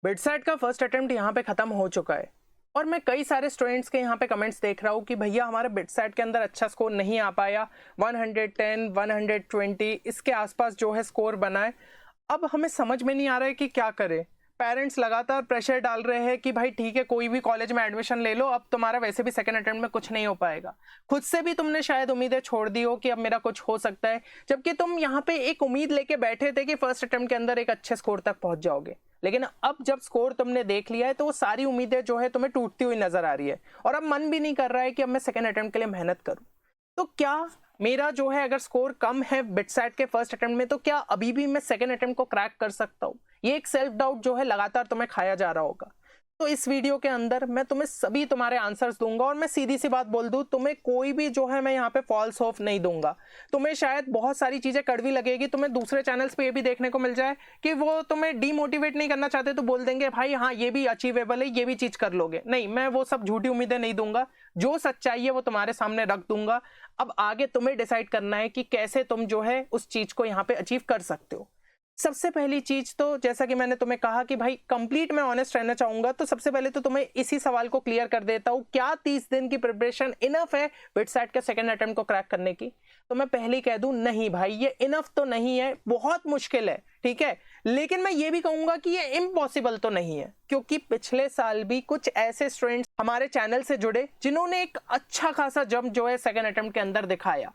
BITSAT का first attempt यहाँ पे खत्म हो चुका है और मैं कई सारे स्टूडेंट्स के यहाँ पे कमेंट्स देख रहा हूँ कि भैया हमारे बिटसेट के अंदर अच्छा स्कोर नहीं आ पाया, 110 120 इसके आसपास जो है स्कोर बना है। अब हमें समझ में नहीं आ रहा है कि क्या करें। पेरेंट्स लगातार प्रेशर डाल रहे हैं कि भाई ठीक है कोई भी कॉलेज में एडमिशन ले लो, अब तुम्हारा वैसे भी सेकंड अटेम्प्ट में कुछ नहीं हो पाएगा। खुद से भी तुमने शायद उम्मीदें छोड़ दी हो कि अब मेरा कुछ हो सकता है, जबकि तुम यहाँ पे एक उम्मीद लेके बैठे थे कि फर्स्ट अटेम्प्ट के अंदर एक अच्छे स्कोर तक पहुंच जाओगे। लेकिन अब जब स्कोर तुमने देख लिया है तो वो सारी उम्मीदें जो है तुम्हें टूटती हुई नजर आ रही है और अब मन भी नहीं कर रहा है कि अब मैं सेकंड अटेम्प्ट के लिए मेहनत करूं। तो क्या मेरा जो है अगर स्कोर कम है बिटसेट के फर्स्ट अटेम्प्ट में, तो क्या अभी भी मैं सेकंड अटेम्प्ट को क्रैक कर सकता हूं? ये एक सेल्फ डाउट जो है लगातार तुम्हें खाया जा रहा होगा। तो इस वीडियो के अंदर मैं तुम्हें सभी तुम्हारे आंसर्स दूंगा और मैं सीधी सी बात बोल दूं, तुम्हें कोई भी जो है मैं यहाँ पे फॉल्स होप नहीं दूंगा। तुम्हें शायद बहुत सारी चीजें कड़वी लगेगी, तुम्हें दूसरे चैनल्स पे ये भी देखने को मिल जाए कि वो तुम्हें डीमोटिवेट नहीं करना चाहते, तो बोल देंगे भाई हाँ ये भी अचीवेबल है, ये भी चीज कर लोगे। नहीं, मैं वो सब झूठी उम्मीदें नहीं दूंगा, जो सच्चाई है वो तुम्हारे सामने रख दूंगा। अब आगे तुम्हें डिसाइड करना है कि कैसे तुम जो है उस चीज को यहाँ पे अचीव कर सकते हो। सबसे पहली चीज तो जैसा कि मैंने तुम्हें कहा कि भाई कंप्लीट मैं ऑनेस्ट रहना चाहूंगा, तो सबसे पहले तो तुम्हें इसी सवाल को क्लियर कर देता हूं, क्या 30 दिन की प्रिपरेशन इनफ है बिटसेट के सेकंड अटेम्प्ट को क्रैक करने की? तो मैं पहले ही कह दूं नहीं भाई, ये इनफ तो नहीं है, बहुत मुश्किल है, ठीक है। लेकिन मैं ये भी कहूंगा कि ये इम्पॉसिबल तो नहीं है, क्योंकि पिछले साल भी कुछ ऐसे स्टूडेंट्स हमारे चैनल से जुड़े जिन्होंने एक अच्छा खासा जंप जो है सेकंड अटेम्प्ट के अंदर दिखाया।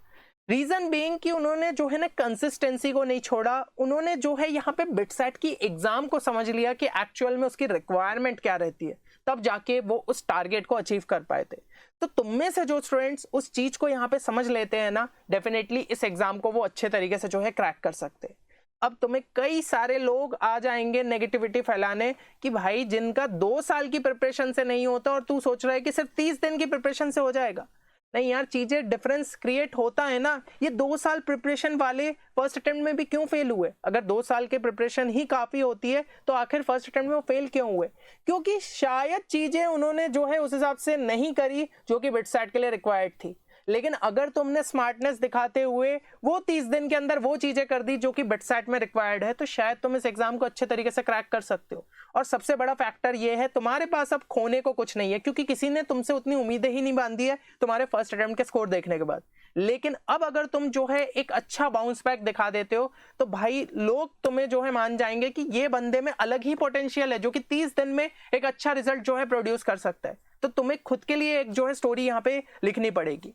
रीजन बीइंग कि उन्होंने जो है ना कंसिस्टेंसी को नहीं छोड़ा, उन्होंने जो है यहाँ पे बिटसेट की एग्जाम को समझ लिया कि एक्चुअल में उसकी रिक्वायरमेंट क्या रहती है, तब जाके वो उस टारगेट को अचीव कर पाए थे। तो तुम में से जो स्टूडेंट्स उस चीज को यहाँ पे समझ लेते हैं ना, डेफिनेटली इस एग्जाम को वो अच्छे तरीके से जो है क्रैक कर सकते हैं। अब तुम्हें कई सारे लोग आ जाएंगे नेगेटिविटी फैलाने कि भाई जिनका 2 साल की प्रिपरेशन से नहीं होता और तू सोच रहा है कि सिर्फ 30 दिन की प्रिपरेशन से हो जाएगा। नहीं यार, चीजें डिफरेंस क्रिएट होता है ना। ये 2 साल प्रिपरेशन वाले फर्स्ट अटेम्प्ट में भी क्यों फेल हुए? अगर 2 साल के प्रिपरेशन ही काफी होती है तो आखिर फर्स्ट अटेम्प्ट में वो फेल क्यों हुए? क्योंकि शायद चीजें उन्होंने जो है उस हिसाब से नहीं करी जो कि बिटसेट के लिए रिक्वायर्ड थी। लेकिन अगर तुमने स्मार्टनेस दिखाते हुए वो 30 दिन के अंदर वो चीजें कर दी जो कि बिटसेट में रिक्वायर्ड है, तो शायद तुम इस एग्जाम को अच्छे तरीके से क्रैक कर सकते हो। और सबसे बड़ा फैक्टर ये है, तुम्हारे पास अब खोने को कुछ नहीं है, क्योंकि किसी ने तुमसे उतनी उम्मीदें ही नहीं बांधी है तुम्हारे फर्स्ट अटेम्प्ट के स्कोर देखने के बाद। लेकिन अब अगर तुम जो है एक अच्छा बाउंस बैक दिखा देते हो, तो भाई लोग तुम्हें जो है मान जाएंगे कि ये बंदे में अलग ही पोटेंशियल है जो कि 30 दिन में एक अच्छा रिजल्ट जो है प्रोड्यूस कर सकता है। तो तुम्हें खुद के लिए एक जो है स्टोरी यहाँ पे लिखनी पड़ेगी।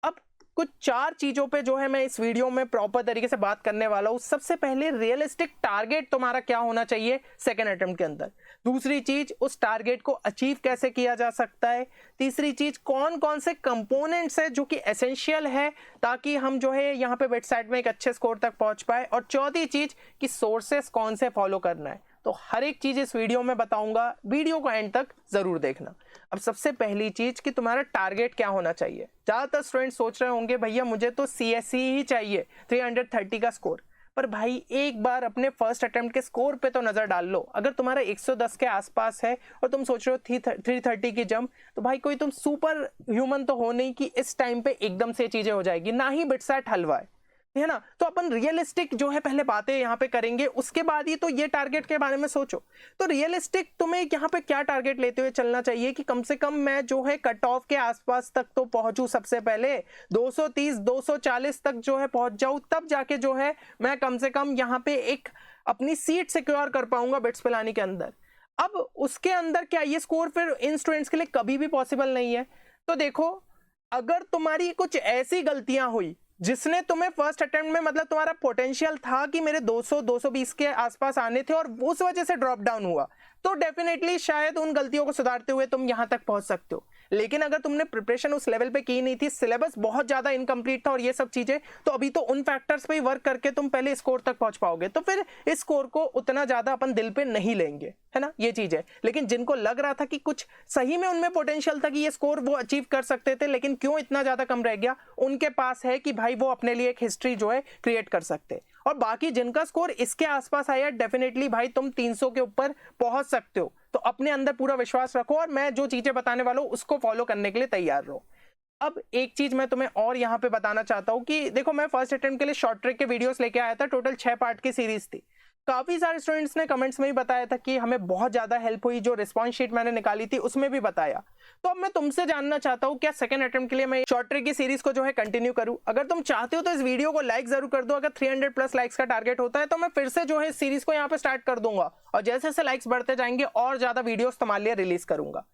अब कुछ 4 चीजों पे जो है मैं इस वीडियो में प्रॉपर तरीके से बात करने वाला हूं। सबसे पहले रियलिस्टिक टारगेट तुम्हारा क्या होना चाहिए सेकेंड अटेम्प्ट के अंदर। दूसरी चीज, उस टारगेट को अचीव कैसे किया जा सकता है। तीसरी चीज, कौन कौन से कंपोनेंट्स है जो कि एसेंशियल है ताकि हम जो है यहाँ पे वेबसाइट में एक अच्छे स्कोर तक पहुंच पाए। और चौथी चीज कि सोर्सेस कौन से फॉलो करना है। तो हर एक चीज इस वीडियो में बताऊंगा, वीडियो को एंड तक जरूर देखना। अब सबसे पहली चीज कि तुम्हारा टारगेट क्या होना चाहिए। ज्यादातर स्टूडेंट सोच रहे होंगे भैया मुझे तो CSE ही चाहिए, 330 का स्कोर। पर भाई एक बार अपने फर्स्ट अटेम्प्ट के स्कोर पे तो नजर डाल लो। अगर तुम्हारा 110 के आसपास है और तुम सोच रहे हो 330 की जंप, तो भाई कोई तुम सुपर ह्यूमन तो हो नहीं कि इस टाइम पे एकदम से चीजें हो जाएगी, ना ही बिटसेट हलवा है ना। तो अपन रियलिस्टिक जो है पहले बातें यहाँ पे करेंगे, उसके बाद ही तो ये टारगेट के बारे में सोचो। तो रियलिस्टिक तुम्हें यहाँ पे क्या टारगेट लेते हुए चलना चाहिए कि कम से कम मैं जो है कट ऑफ के आसपास तक तो पहुंचू, सबसे पहले 230 240 तक जो है पहुंच जाऊं, तब जाके जो है मैं कम से कम यहाँ पे एक अपनी सीट सिक्योर कर पाऊंगा बिट्स पिलानी के अंदर। अब उसके अंदर क्या ये स्कोर फिर इन स्टूडेंट्स के लिए कभी भी पॉसिबल नहीं है। तो देखो, अगर तुम्हारी कुछ ऐसी गलतियां हुई जिसने तुम्हें फर्स्ट अटेम्प्ट में, मतलब तुम्हारा पोटेंशियल था कि मेरे 200 220 के आसपास आने थे और उस वजह से ड्रॉप डाउन हुआ, तो डेफिनेटली शायद उन गलतियों को सुधारते हुए तुम यहां तक पहुंच सकते हो। लेकिन अगर तुमने प्रिपरेशन उस लेवल पे की नहीं थी, सिलेबस बहुत ज्यादा इनकम्प्लीट था और ये सब चीजें, तो अभी तो उन फैक्टर्स पे ही वर्क करके तुम पहले स्कोर तक पहुंच पाओगे। तो फिर इस स्कोर को उतना ज्यादा अपन दिल पे नहीं लेंगे, है ना, ये चीज है। लेकिन जिनको लग रहा था कि कुछ सही में उनमें पोटेंशियल था कि ये स्कोर वो अचीव कर सकते थे, लेकिन क्यों इतना ज्यादा कम रह गया, उनके पास है कि भाई वो अपने लिए एक हिस्ट्री जो है क्रिएट कर सकते। और बाकी जिनका स्कोर इसके आसपास आया, डेफिनेटली भाई तुम 300 के ऊपर पहुंच सकते हो। तो अपने अंदर पूरा विश्वास रखो और मैं जो चीजें बताने वाला हूं उसको फॉलो करने के लिए तैयार रहो। अब एक चीज मैं तुम्हें और यहाँ पे बताना चाहता हूँ कि देखो, मैं फर्स्ट अटेम्प्ट के लिए शॉर्ट ट्रिक के वीडियोस लेके आया था, टोटल 6 पार्ट की सीरीज थी। काफ़ी सारे स्टूडेंट्स ने कमेंट्स में ही बताया था कि हमें बहुत ज़्यादा हेल्प हुई, जो रिस्पॉन्स शीट मैंने निकाली थी उसमें भी बताया। तो अब मैं तुमसे जानना चाहता हूँ, क्या सेकंड अटेम्प्ट के लिए मैं शॉर्ट ट्रिक की सीरीज को जो है कंटिन्यू करूँ? अगर तुम चाहते हो तो इस वीडियो को लाइक जरूर कर दो। अगर 300 प्लस लाइक्स का टारगेट होता है तो मैं फिर से जो है इस सीरीज को यहाँ पे स्टार्ट कर दूंगा, और जैसे जैसे लाइक्स बढ़ते जाएंगे और ज्यादा वीडियोस तुम्हारे लिए रिलीज करूंगा।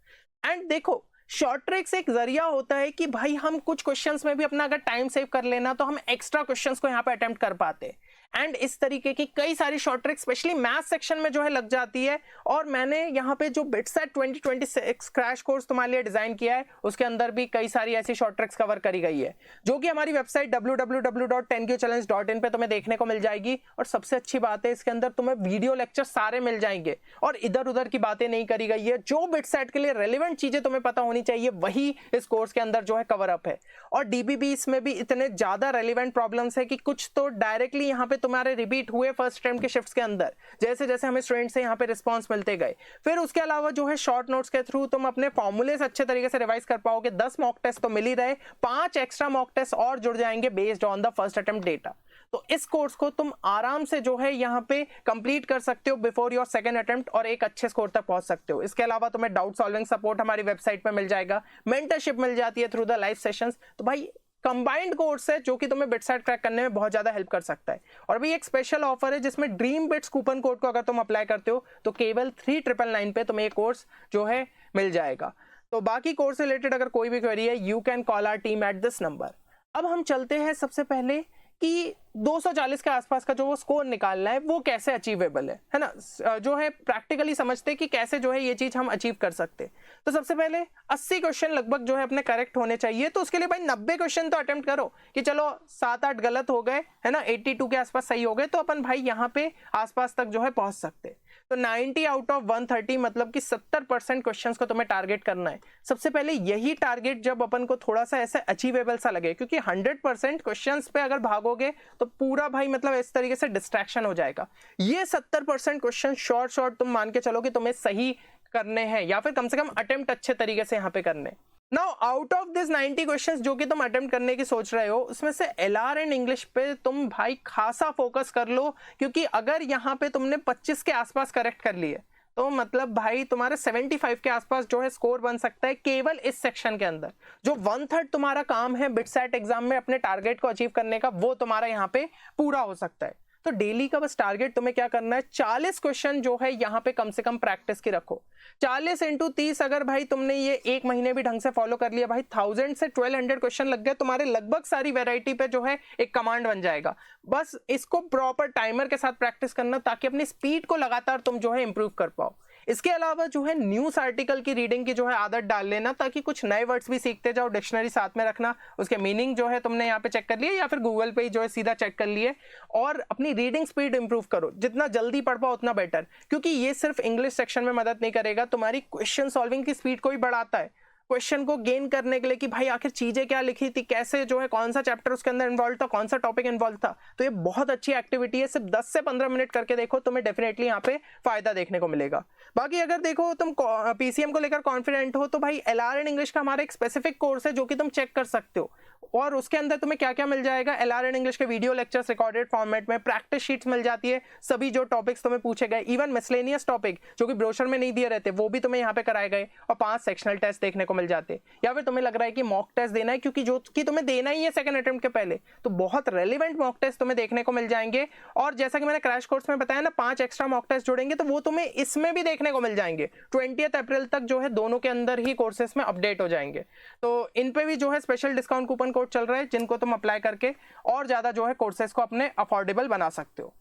एंड देखो, शॉर्ट ट्रिक्स एक जरिया होता है कि भाई हम कुछ क्वेश्चंस में भी अपना अगर टाइम सेव कर लेना तो हम एक्स्ट्रा क्वेश्चंस को यहाँ पे अटेम्प्ट कर पाते। एंड इस तरीके की कई सारी short tricks specially math section में जो है लग जाती है। और मैंने यहाँ पे जो बिटसेट 2026 क्रैश कोर्स तुम्हारे लिए डिजाइन किया है उसके अंदर भी कई सारी ऐसी शॉर्ट ट्रिक्स कवर करी गई है, जो कि हमारी वेबसाइट www.10qchallenge.in पे तुम्हें देखने को मिल जाएगी। और सबसे अच्छी बात है, इसके अंदर तुम्हें वीडियो लेक्चर सारे मिल जाएंगे और इधर उधर की बातें नहीं करी गई है। जो बिटसेट के लिए रेलिवेंट चीजें तुम्हें पता होनी चाहिए वही इस कोर्स के अंदर जो है कवर अप है। और डीबीबी इसमें भी इतने ज्यादा रेलिवेंट प्रॉब्लम्स है कि कुछ तो डायरेक्टली यहाँ पे तुम्हारे रिपीट हुए फर्स्ट अटेम्प्ट के शिफ्ट्स के अंदर, जैसे जैसे हमें स्टूडेंट से यहाँ पे रिस्पांस मिलते गए। फिर उसके अलावा जो है शॉर्ट नोट्स के थ्रू तुम अपने फॉर्मूले अच्छे तरीके से रिवाइज कर पाओगे। 10 मॉक टेस्ट तो मिल ही रहे, 5 एक्स्ट्रा मॉक टेस्ट और जुड़ जाएंगे based on the first attempt data. तो इस कोर्स को तुम आराम से जो है यहाँ पे कंप्लीट कर सकते हो बिफोर योर सेकंड अटेम्प्ट और एक अच्छे स्कोर तक पहुंच सकते हो। इसके अलावा तुम्हें डाउट सॉल्विंग सपोर्ट हमारी वेबसाइट पे मिल जाएगा, मेंटरशिप मिल जाती है थ्रू द लाइव सेशंस। तो भाई कंबाइंड कोर्स है जो कि तुम्हें बिटसेट क्रैक करने में बहुत ज्यादा हेल्प कर सकता है। और भी एक स्पेशल ऑफर है जिसमें ड्रीम बिट्स कूपन कोड को अगर तुम अप्लाई करते हो तो केवल 3999 पे तुम्हें ये कोर्स जो है मिल जाएगा। तो बाकी कोर्स रिलेटेड अगर कोई भी क्वेरी है, you can call our team at this number. अब हम चलते हैं सबसे पहले कि 240 के आसपास का जो वो स्कोर निकालना है वो कैसे अचीवेबल है ना, जो है प्रैक्टिकली समझते कि कैसे जो है ये चीज हम अचीव कर सकते। तो सबसे पहले 80 क्वेश्चन लगभग जो है अपने करेक्ट होने चाहिए। तो उसके लिए भाई 90 क्वेश्चन तो अटेम्प्ट करो कि चलो 7-8 गलत हो गए है ना, 82 के आसपास सही हो गए तो अपन भाई यहाँ पे आसपास तक जो है पहुंच सकते। तो 90 आउट ऑफ 130 मतलब कि 70% क्वेश्चंस को तुम्हें टारगेट करना है। सबसे पहले यही टारगेट जब अपन को थोड़ा सा ऐसे अचीवेबल सा लगे, क्योंकि 100% क्वेश्चंस पे अगर भागोगे तो पूरा भाई मतलब इस तरीके से डिस्ट्रैक्शन हो जाएगा। ये 70% क्वेश्चन शॉर्ट तुम मान के चलो कि तुम्हें सही करने हैं या फिर कम से कम अटेम्प्ट अच्छे तरीके से यहाँ पे करने। Now out of this 90 questions जो कि तुम अटेम्प्ट करने की सोच रहे हो, उसमें से एलआर एंड इंग्लिश पे तुम भाई खासा फोकस कर लो, क्योंकि अगर यहाँ पे तुमने 25 के आसपास करेक्ट कर लिए तो मतलब भाई तुम्हारे 75 के आसपास जो है स्कोर बन सकता है केवल इस सेक्शन के अंदर। जो 1/3 तुम्हारा काम है बिटसेट एग्जाम में अपने टारगेट को अचीव करने का, वो तुम्हारा यहाँ पे पूरा हो सकता है। तो डेली का बस टारगेट तुम्हें क्या करना है, 40 क्वेश्चन जो है यहाँ पे कम से कम प्रैक्टिस की रखो। 40 × 30 अगर भाई तुमने ये एक महीने भी ढंग से फॉलो कर लिया, भाई 1000 से 1200 क्वेश्चन लग गए तुम्हारे, लगभग सारी वैरायटी पे जो है एक कमांड बन जाएगा। बस इसको प्रॉपर टाइमर के साथ प्रैक्टिस करना ताकि अपनी स्पीड को लगातार तुम जो है इंप्रूव कर पाओ। इसके अलावा जो है न्यूज आर्टिकल की रीडिंग की जो है आदत डाल लेना, ताकि कुछ नए वर्ड्स भी सीखते जाओ। डिक्शनरी साथ में रखना, उसके मीनिंग जो है तुमने यहाँ पे चेक कर लिए या फिर गूगल पे जो है सीधा चेक कर लिए। और अपनी रीडिंग स्पीड इंप्रूव करो, जितना जल्दी पढ़ पाओ उतना बेटर, क्योंकि ये सिर्फ इंग्लिश सेक्शन में मदद नहीं करेगा, तुम्हारी क्वेश्चन सॉल्विंग की स्पीड को भी बढ़ाता है। क्वेश्चन को गेन करने के लिए कि भाई आखिर चीजें क्या लिखी थी, कैसे जो है कौन सा चैप्टर उसके अंदर इन्वॉल्व था, कौन सा टॉपिक इन्वॉल्व था। तो ये बहुत अच्छी एक्टिविटी है, सिर्फ 10 से 15 मिनट करके देखो, तुम्हें डेफिनेटली यहाँ पे फायदा देखने को मिलेगा। बाकी अगर देखो तुम पीसीएम को लेकर कॉन्फिडेंट हो तो भाई एलआर एंड इंग्लिश का हमारा एक स्पेसिफिक कोर्स है जो कि तुम चेक कर सकते हो। और उसके अंदर तुम्हें क्या क्या मिल जाएगा, एलआर एंड इंग्लिश के वीडियो लेक्चर्स रिकॉर्डेड फॉर्मेट में, प्रैक्टिस शीट्स मिल जाती है, सभी जो टॉपिक्स तुम्हें पूछे गए, इवन मिसलेनियस टॉपिक जो कि ब्रोशर में नहीं दिए रहते वो भी तुम्हें यहाँ पे कराए गए, और 5 सेक्शनल टेस्ट देखने को मिल जाते। या फिर तुम्हें लग रहा है कि मॉक टेस्ट देना है, क्योंकि जो कि तुम्हें देना ही है सेकंड अटेम्प्ट के पहले, तो बहुत रेलिवेंट मॉक टेस्ट तुम्हें देखने को मिल जाएंगे। और जैसा कि मैंने क्रैश कोर्स में बताया ना, 5 एक्स्ट्रा मॉक टेस्ट जोड़ेंगे तो वो तुम्हें इसमें भी देखने को मिल जाएंगे। 20 अप्रैल तक जो है दोनों के अंदर ही कोर्सेस में अपडेट हो जाएंगे। तो इन पे भी जो है स्पेशल डिस्काउंट कूपन कोड चल रहा है, जिनको तुम अप्लाई करके और ज्यादा जो है कोर्सेज को अपने अफोर्डेबल बना सकते हो।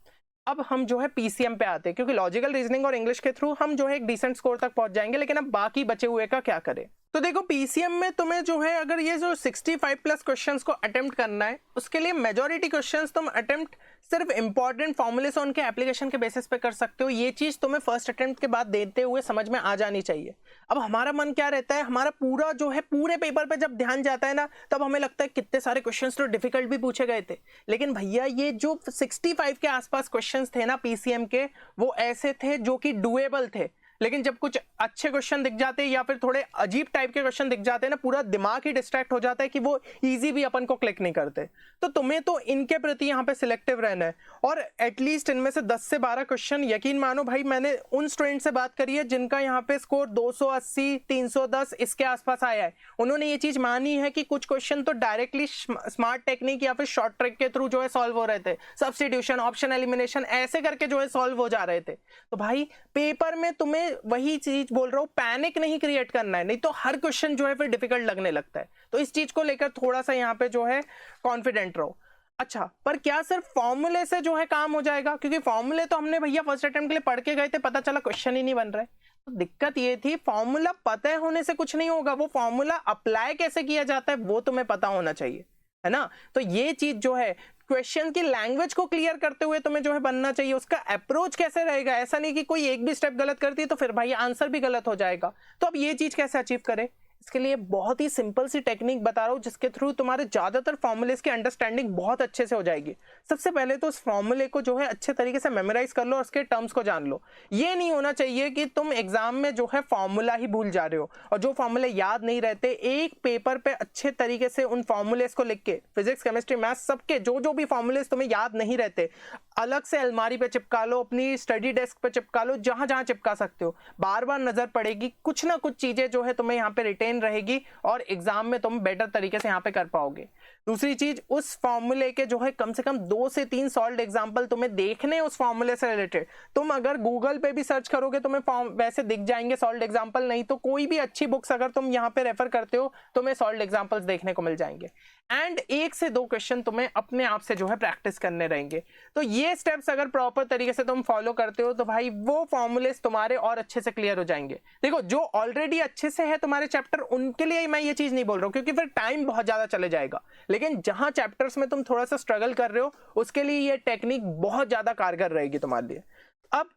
अब हम जो है पीसीएम पे आते हैं, क्योंकि लॉजिकल रीजनिंग और इंग्लिश के थ्रू हम जो है एक डिसेंट स्कोर तक पहुंच जाएंगे, लेकिन अब बाकी बचे हुए का क्या करें। तो देखो पीसीएम में तुम्हें जो है अगर ये जो 65 प्लस क्वेश्चंस को अटेम्प्ट करना है, उसके लिए मेजॉरिटी क्वेश्चंस तुम अटेम्प्ट सिर्फ इंपॉर्टेंट फॉर्मूले से उनके एप्लीकेशन के बेसिस पे कर सकते हो। ये चीज तुम्हें फर्स्ट अटेम्प्ट के बाद देते हुए समझ में आ जानी चाहिए। अब हमारा मन क्या रहता है, हमारा पूरा जो है पूरे पेपर पे जब ध्यान जाता है ना, तब हमें लगता है कितने सारे क्वेश्चंस तो डिफिकल्ट भी पूछे गए थे, लेकिन भैया ये जो 65 के आसपास क्वेश्चंस थे ना पीसीएम के, वो ऐसे थे जो कि डुएबल थे। लेकिन जब कुछ अच्छे क्वेश्चन दिख जाते हैं या फिर थोड़े अजीब टाइप के क्वेश्चन दिख जाते हैं ना, पूरा दिमाग ही डिस्ट्रैक्ट हो जाता है कि वो इजी भी अपन को क्लिक नहीं करते। तो तुम्हें तो इनके प्रति यहाँ पे सिलेक्टिव रहना है, और एटलीस्ट इनमें से 10 से 12 क्वेश्चन, यकीन मानो भाई मैंने उन स्टूडेंट से बात करी है जिनका यहाँ पे स्कोर 280 310 इसके आसपास आया है। उन्होंने ये चीज मानी है कि कुछ क्वेश्चन तो डायरेक्टली स्मार्ट टेक्निक या फिर शॉर्ट ट्रिक के थ्रू जो है सॉल्व हो रहे थे, सब्स्टिट्यूशन, ऑप्शन एलिमिनेशन ऐसे करके जो है सॉल्व हो जा रहे थे। तो भाई पेपर में तुम्हें वही चीज बोल रहा हूं, पैनिक नहीं क्रिएट करना है, नहीं तो हर क्वेश्चन जो है फिर डिफिकल्ट लगने लगता है। तो इस चीज को लेकर थोड़ा सा यहाँ पे जो है कॉन्फिडेंट रहो। अच्छा, पर क्या सिर्फ फॉर्मूले से जो है काम हो जाएगा? क्योंकि फॉर्मूले तो हमने भैया फर्स्ट अटेम्प्ट के लिए पढ़ के गए थे, पता चला क्वेश्चन ही नहीं बन रहे। तो दिक्कत ये थी, फॉर्मूला पता होने से कुछ नहीं होगा, वो फॉर्मूला अप्लाई कैसे किया जाता है वो तुम्हें पता होना चाहिए, है ना। तो ये चीज जो है क्वेश्चन की लैंग्वेज को क्लियर करते हुए तुम्हें जो है बनना चाहिए, उसका अप्रोच कैसे रहेगा। ऐसा नहीं कि कोई एक भी स्टेप गलत करती है तो फिर भाई आंसर भी गलत हो जाएगा। तो अब ये चीज कैसे अचीव करें, इसके लिए बहुत ही सिंपल सी टेक्निक बता रहा हूं जिसके थ्रू तुम्हारे ज्यादातर फॉर्मूलेस की अंडरस्टैंडिंग बहुत अच्छे से हो जाएगी। सबसे पहले तो उस फॉर्मूले को जो है अच्छे तरीके से मेमोराइज कर लो और उसके टर्म्स को जान लो। ये नहीं होना चाहिए कि तुम एग्जाम में जो है फॉर्मूला ही भूल जा रहे हो और जो फॉर्मूले याद नहीं रहते। एक पेपर पे अच्छे तरीके से उन फॉर्मूलेस को लिख के, फिजिक्स केमिस्ट्री मैथ्स सबके जो भी फॉर्मूलेस तुम्हें याद नहीं रहते, अलग से अलमारी पे चिपका लो, अपनी स्टडी डेस्क पे चिपका लो, जहां जहां चिपका सकते हो। बार बार नजर पड़ेगी, कुछ ना कुछ चीजें जो है तुम्हें यहाँ पे रिटेन रहेगी और एग्जाम में तुम बेटर तरीके से यहाँ पे कर पाओगे। दूसरी चीज, उस फॉर्मूले के जो है कम से कम 2 से 3 सॉल्व्ड एग्जांपल तुम्हें देखने उस फॉर्मूले से रिलेटेड। तुम अगर गूगल पे भी सर्च करोगे तुम्हें वैसे दिख जाएंगे सॉल्व्ड एग्जांपल, नहीं तो कोई भी अच्छी बुक्स अगर तुम यहाँ पे रेफर करते हो तुम्हें सॉल्व्ड एग्जांपल्स देखने को मिल जाएंगे। एंड 1 से 2 क्वेश्चन तुम्हें अपने आप से जो है प्रैक्टिस करने रहेंगे। तो ये स्टेप्स अगर प्रॉपर तरीके से तुम फॉलो करते हो तो भाई वो फॉर्मूलेस तुम्हारे और अच्छे से क्लियर हो जाएंगे। देखो, जो ऑलरेडी अच्छे से है तुम्हारे चैप्टर, उनके लिए मैं ये चीज नहीं बोल रहा हूँ क्योंकि फिर टाइम बहुत ज्यादा चले जाएगा, लेकिन जहां चैप्टर्स में तुम थोड़ा सा स्ट्रगल कर रहे हो उसके लिए ये टेक्निक बहुत ज्यादा कारगर रहेगी तुम्हारे लिए। अब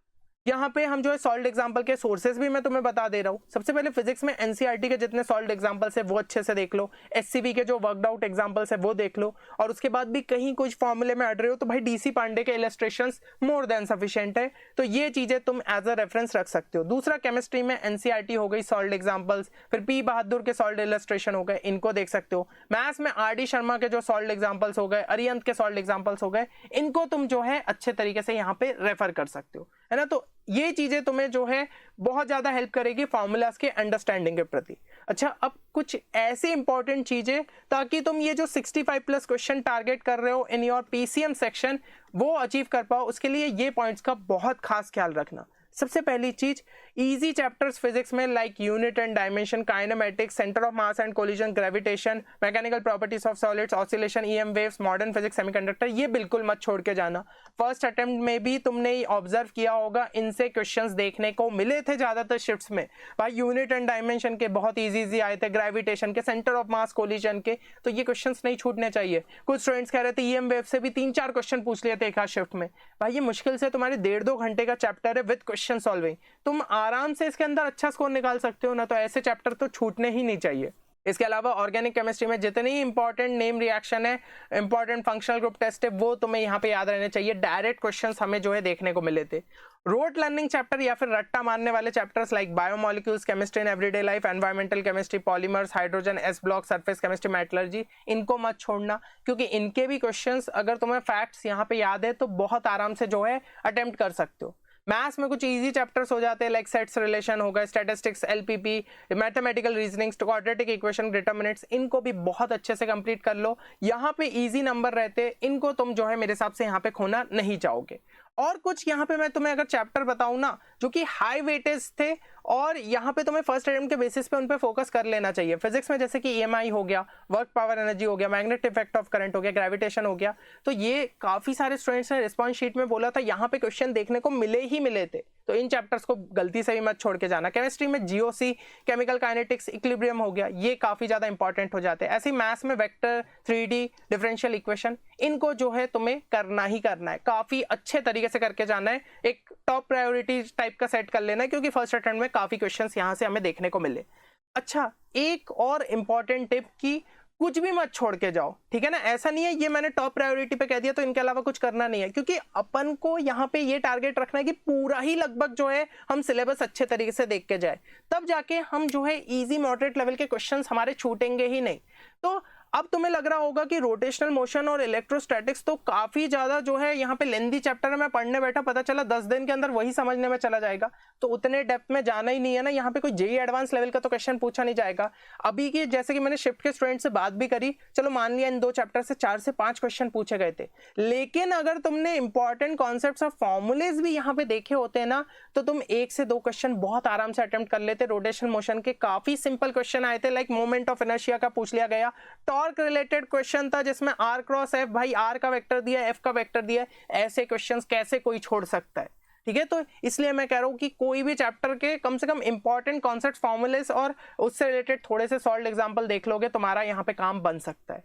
यहाँ पे हम जो है सॉल्व्ड एग्जांपल के सोर्सेज भी मैं तुम्हें बता दे रहा हूँ। सबसे पहले फिजिक्स में एनसीईआरटी के जितने सॉल्व्ड एग्जांपल्स है वो अच्छे से देख लो, एससीबी के जो वर्कड आउट एग्जांपल्स है वो देख लो, और उसके बाद भी कहीं कुछ फॉर्मूले में अड़ रहे हो तो भाई डीसी पांडे के इलस्ट्रेशंस मोर देन सफिशिएंट है, तो ये चीजें तुम एज अ रेफरेंस रख सकते हो। दूसरा, केमिस्ट्री में एनसीईआरटी हो गई सॉल्व्ड एग्जांपल्स, फिर पी बहादुर के सॉल्व्ड इलस्ट्रेशन हो गए, इनको देख सकते हो। मैथ्स में आर डी शर्मा के जो सॉल्व्ड एग्जांपल्स हो गए, अरिहंत के सॉल्व्ड एग्जांपल्स हो गए, इनको तुम जो है अच्छे तरीके से यहाँ पे रेफर कर सकते हो, है ना। तो ये चीजें तुम्हें जो है बहुत ज्यादा हेल्प करेगी फॉर्मूलाज के अंडरस्टैंडिंग के प्रति। अच्छा, अब कुछ ऐसी इंपॉर्टेंट चीजें ताकि तुम ये जो 65 प्लस क्वेश्चन टारगेट कर रहे हो इन योर पीसीएम सेक्शन वो अचीव कर पाओ, उसके लिए ये पॉइंट्स का बहुत खास ख्याल रखना। सबसे पहली चीज, इजी चैप्टर्स फिजिक्स में like unit and dimension, kinematics, centre of mass and collision, gravitation, mechanical properties of solids, oscillation, EM waves, modern physics, semiconductor, ये बिल्कुल मत छोड़ के जाना। फर्स्ट अटेम्प्ट में भी तुमने ऑब्जर्व किया होगा इनसे क्वेश्चंस देखने को मिले थे ज्यादातर शिफ्ट्स में। भाई यूनिट एंड डायमेंशन के बहुत इजी आए थे, ग्रेविटेशन के, सेंटर ऑफ मास, कोलिजन के, तो ये क्वेश्चंस नहीं छूटने चाहिए। कुछ स्टूडेंट्स कह रहे थे ईएम वेव से भी 3-4 क्वेश्चन पूछ लिए थे एक शिफ्ट में। भाई ये मुश्किल से तुम्हारे 1.5-2 घंटे का चैप्टर है विद क्वेश्चन सॉल्विंग, तुम आराम से इसके अंदर अच्छा स्कोर निकाल सकते हो ना, तो ऐसे चैप्टर तो छूटने ही नहीं चाहिए। इसके अलावा ऑर्गेनिक केमिस्ट्री में जितनी इंपॉर्टेंट नेम रिएक्शन है, इंपॉर्टेंट फंक्शनल ग्रुप टेस्ट है, वो तुम्हें यहाँ पे याद रहने चाहिए। डायरेक्ट क्वेश्चंस हमें जो है देखने को मिले थे। रोट लर्निंग चैप्टर या फिर रट्टा मारने वाले chapters like biomolecules, chemistry in everyday life, environmental chemistry, polymers, hydrogen, S block, surface chemistry, metallurgy, इनको मत छोड़ना क्योंकि इनके भी क्वेश्चंस अगर तुम्हें फैक्ट्स यहाँ पे याद है तो बहुत आराम से जो है अटेम्प्ट कर सकते हो। मैथ्स में कुछ इजी चैप्टर्स हो जाते हैं लाइक सेट्स रिलेशन हो गए, statistics, LPP, mathematical reasoning, quadratic equation, determinants, इनको भी बहुत अच्छे से कंप्लीट कर लो। यहाँ पे इजी नंबर रहते, इनको तुम जो है मेरे हिसाब से यहाँ पे खोना नहीं चाहोगे। और कुछ यहाँ पे मैं तुम्हें अगर चैप्टर बताऊं ना जो कि हाई वेटेज थे और यहाँ पे तुम्हें फर्स्ट अटेम्प्ट के बेसिस पे उन पे फोकस कर लेना चाहिए। फिजिक्स में जैसे कि ईएमआई हो गया, वर्क पावर एनर्जी हो गया, मैग्नेटिक इफेक्ट ऑफ करंट हो गया, ग्रेविटेशन हो गया, तो ये काफी सारे स्टूडेंट्स ने रिस्पॉन्स शीट में बोला था यहाँ पे क्वेश्चन देखने को मिले ही मिले थे, तो इन चैप्टर्स को गलती से भी मत छोड़ के जाना। केमिस्ट्री में जीओसी, केमिकल काइनेटिक्स, इक्विलिब्रियम हो गया, ये काफी ज्यादा इंपॉर्टेंट हो जाते हैं। ऐसे मैथ्स में वेक्टर, 3D, डिफरेंशियल इक्वेशन, इनको जो है तुम्हें करना ही करना है, काफी अच्छे तरीके से करके जाना है। एक टॉप प्रायोरिटी टाइप का सेट कर लेना है क्योंकि फर्स्ट अटेम्प्ट में काफी क्वेश्चंस यहां से हमें देखने को मिले। अच्छा, एक और इंपॉर्टेंट टिप की कुछ भी मत छोड़ के जाओ, ठीक है ना। ऐसा नहीं है ये मैंने टॉप प्रायोरिटी पे कह दिया तो इनके अलावा कुछ करना नहीं है, क्योंकि अपन को यहाँ पे ये टारगेट रखना है कि पूरा ही लगभग जो है हम सिलेबस अच्छे तरीके से देख के जाए, तब जाके हम जो है इजी मॉडरेट लेवल के क्वेश्चंस हमारे छूटेंगे ही नहीं। तो अब तुम्हें लग रहा होगा कि रोटेशनल मोशन और इलेक्ट्रोस्टैटिक्स तो काफी ज्यादा जो है यहाँ पे लेंदी चैप्टर है, मैं पढ़ने बैठा पता चला 10 दिन के अंदर वही समझने में चला जाएगा, तो उतने डेप्थ में जाना ही नहीं है ना। यहाँ पे कोई जेई एडवांस लेवल का तो क्वेश्चन पूछा नहीं जाएगा। अभी की जैसे कि मैंने शिफ्ट के स्टूडेंट से बात भी करी, चलो मान लिया इन 2 चैप्टर से 4 से 5 क्वेश्चन पूछे गए थे, लेकिन अगर तुमने इंपॉर्टेंट कॉन्सेप्ट्स और फॉर्मूलेज भी यहाँ पे देखे होते हैं ना, तो तुम 1 से 2 क्वेश्चन बहुत आराम से अटेम्प्ट कर लेते। रोटेशनल मोशन के काफी सिंपल क्वेश्चन आए थे, लाइक मोमेंट ऑफ इनर्शिया का पूछ लिया गया, टॉर्क रिलेटेड क्वेश्चन था जिसमें आर क्रॉस एफ, भाई आर का वेक्टर दिया एफ का वेक्टर दिया, ऐसे क्वेश्चंस कैसे कोई छोड़ सकता है, ठीक है। तो इसलिए मैं कह रहा हूं कि कोई भी चैप्टर के कम से कम इंपॉर्टेंट कॉन्सेप्ट फॉर्मूलेस और उससे रिलेटेड थोड़े से सॉल्व एग्जांपल देख लोगे, तुम्हारा यहाँ पे काम बन सकता है।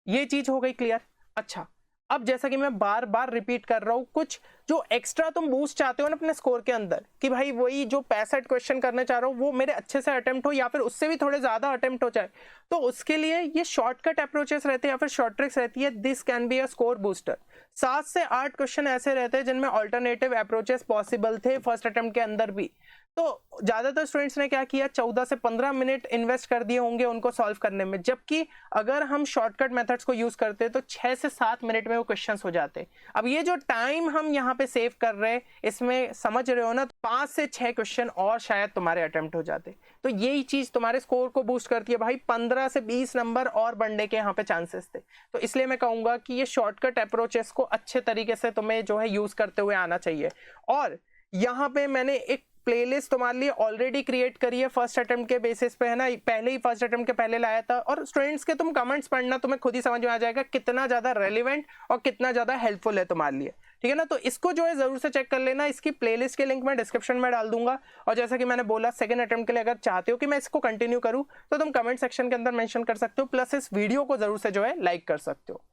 ये चीज हो गई क्लियर। अच्छा, अब जैसा कि मैं बार बार रिपीट कर रहा हूं, कुछ जो एक्स्ट्रा तुम बूस्ट चाहते हो ना अपने स्कोर के अंदर, कि भाई वही जो 65 क्वेश्चन करने चाह रहा हूं वो मेरे अच्छे से अटेम्प्ट हो या फिर उससे भी थोड़े ज्यादा अटेम्प्ट हो जाए, तो उसके लिए ये शॉर्टकट अप्रोचेस रहते हैं या फिर शॉर्ट ट्रिक्स रहती है, this can be a score booster. 7 से 8 क्वेश्चन ऐसे रहते हैं जिनमें ऑल्टरनेटिव अप्रोचेस पॉसिबल थे फर्स्ट अटेम्प्ट के अंदर भी। तो ज्यादातर स्टूडेंट्स ने क्या किया, 14 से 15 मिनट इन्वेस्ट कर दिए होंगे उनको सॉल्व करने में, जबकि अगर हम शॉर्टकट मेथड्स को यूज करते तो 6 से 7 मिनट में वो क्वेश्चंस हो जाते। अब ये जो टाइम हम यहाँ पे सेव कर रहे हैं, इसमें समझ रहे हो ना, 5 से 6 क्वेश्चन और शायद तुम्हारे अटेम्प्ट हो जाते। तो यही चीज तुम्हारे स्कोर को बूस्ट करती है भाई, 15 से 20 नंबर और बढ़ने के यहाँ पे चांसेस थे। तो इसलिए मैं कहूंगा कि ये शॉर्टकट अप्रोचेस को अच्छे तरीके से तुम्हें जो है यूज करते हुए आना चाहिए। और यहाँ पे मैंने एक प्लेलिस्ट तुम्हारे लिए ऑलरेडी क्रिएट करी है फर्स्ट अटेम्प्ट के बेसिस पे, है ना, पहले ही फर्स्ट अटेम्प्ट के पहले लाया था। और स्टूडेंट्स के तुम कमेंट्स पढ़ना, तुम्हें खुद ही समझ में आ जाएगा कितना ज्यादा रेलिवेंट और कितना ज्यादा हेल्पफुल है तुम्हारे लिए, ठीक है ना। तो इसको जो है जरूर से चेक कर लेना, इसकी प्लेलिस्ट के लिंक मैं डिस्क्रिप्शन में डाल दूंगा। और जैसा कि मैंने बोला, सेकंड अटेम्प्ट के लिए अगर चाहते हो कि मैं इसको कंटिन्यू करूं तो तुम कमेंट सेक्शन के अंदर मेंशन कर सकते हो, प्लस इस वीडियो को जरूर से जो है लाइक कर सकते हो।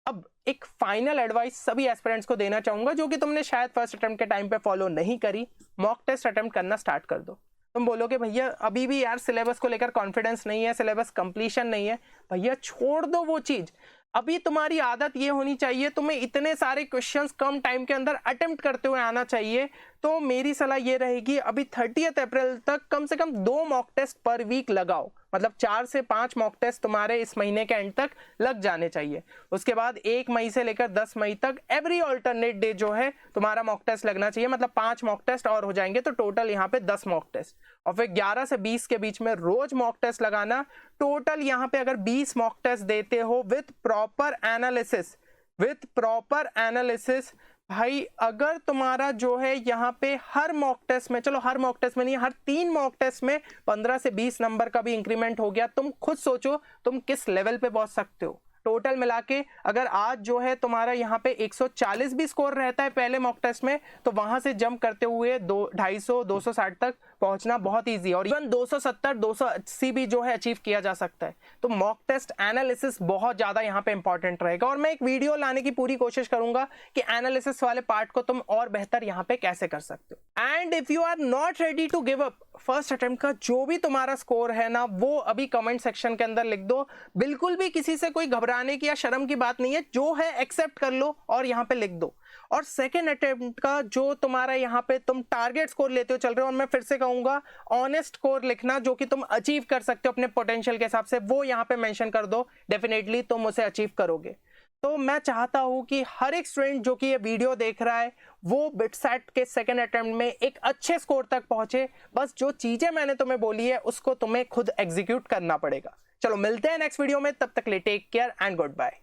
अब एक फाइनल एडवाइस सभी एस्पिरेंट्स को देना चाहूंगा जो कि तुमने शायद फर्स्ट अटेम्प्ट के टाइम पे फॉलो नहीं करी, मॉक टेस्ट अटेम्प्ट करना स्टार्ट कर दो। तुम बोलोगे भैया अभी भी यार सिलेबस को लेकर कॉन्फिडेंस नहीं है, सिलेबस कंप्लीशन नहीं है, भैया छोड़ दो वो चीज। अभी तुम्हारी आदत ये होनी चाहिए, तुम्हें इतने सारे क्वेश्चंस कम टाइम के अंदर अटेम्प्ट करते हुए आना चाहिए। तो मेरी सलाह ये रहेगी, अभी 30 अप्रैल तक कम से कम 2 मॉक टेस्ट पर वीक लगाओ, मतलब 4 से 5 मॉक टेस्ट तुम्हारे इस महीने के एंड तक लग जाने चाहिए। उसके बाद 1 मई से लेकर 10 मई तक एवरी ऑल्टरनेट डे जो है तुम्हारा मॉक टेस्ट लगना चाहिए, मतलब 5 मॉक टेस्ट और हो जाएंगे, तो टोटल यहाँ पे 10 मॉक टेस्ट। और फिर 11 से 20 के बीच में रोज मॉक टेस्ट लगाना। टोटल यहाँ पे अगर 20 मॉक टेस्ट देते हो विथ प्रॉपर एनालिसिस, भाई अगर तुम्हारा जो है यहाँ पे हर मॉक टेस्ट में, चलो हर मॉक टेस्ट में नहीं, हर 3 मॉक टेस्ट में 15 से 20 नंबर का भी इंक्रीमेंट हो गया, तुम खुद सोचो तुम किस लेवल पे पहुंच सकते हो। टोटल मिला के अगर आज जो है तुम्हारा यहाँ पे 140 भी स्कोर रहता है पहले मॉक टेस्ट में, तो वहां से जंप करते हुए 250 260 तक पहुंचना बहुत इजी है, और इवन 270 280 भी जो है अचीव किया जा सकता है। तो मॉक टेस्ट एनालिसिस बहुत ज्यादा यहाँ पे इंपॉर्टेंट रहेगा, और मैं एक वीडियो लाने की पूरी कोशिश करूंगा कि एनालिसिस वाले पार्ट को तुम और बेहतर यहाँ पे कैसे कर सकते हो। And if you are not ready to give up, first attempt का जो भी तुम्हारा स्कोर है ना, वो अभी कमेंट सेक्शन के अंदर लिख दो। बिल्कुल भी किसी से कोई घबराने की या शर्म की बात नहीं है, जो है एक्सेप्ट कर लो और यहाँ पे लिख दो। और सेकेंड अटेम्प्ट का जो तुम्हारा यहाँ पे तुम टारगेट स्कोर लेते हो चल रहे हो, और मैं फिर से कहूंगा ऑनेस्ट स्कोर लिखना जो कि तुम अचीव कर सकते हो अपने पोटेंशियल के हिसाब से, वो यहाँ पे मेंशन कर दो, डेफिनेटली तुम उसे अचीव करोगे। तो मैं चाहता हूं कि हर एक स्टूडेंट जो कि ये वीडियो देख रहा है वो बिटसेट के सेकेंड अटेम्प्ट में एक अच्छे स्कोर तक पहुंचे। बस जो चीजें मैंने तुम्हें बोली है उसको तुम्हें खुद एग्जीक्यूट करना पड़ेगा। चलो मिलते हैं नेक्स्ट वीडियो में, तब तक ले take care and good bye.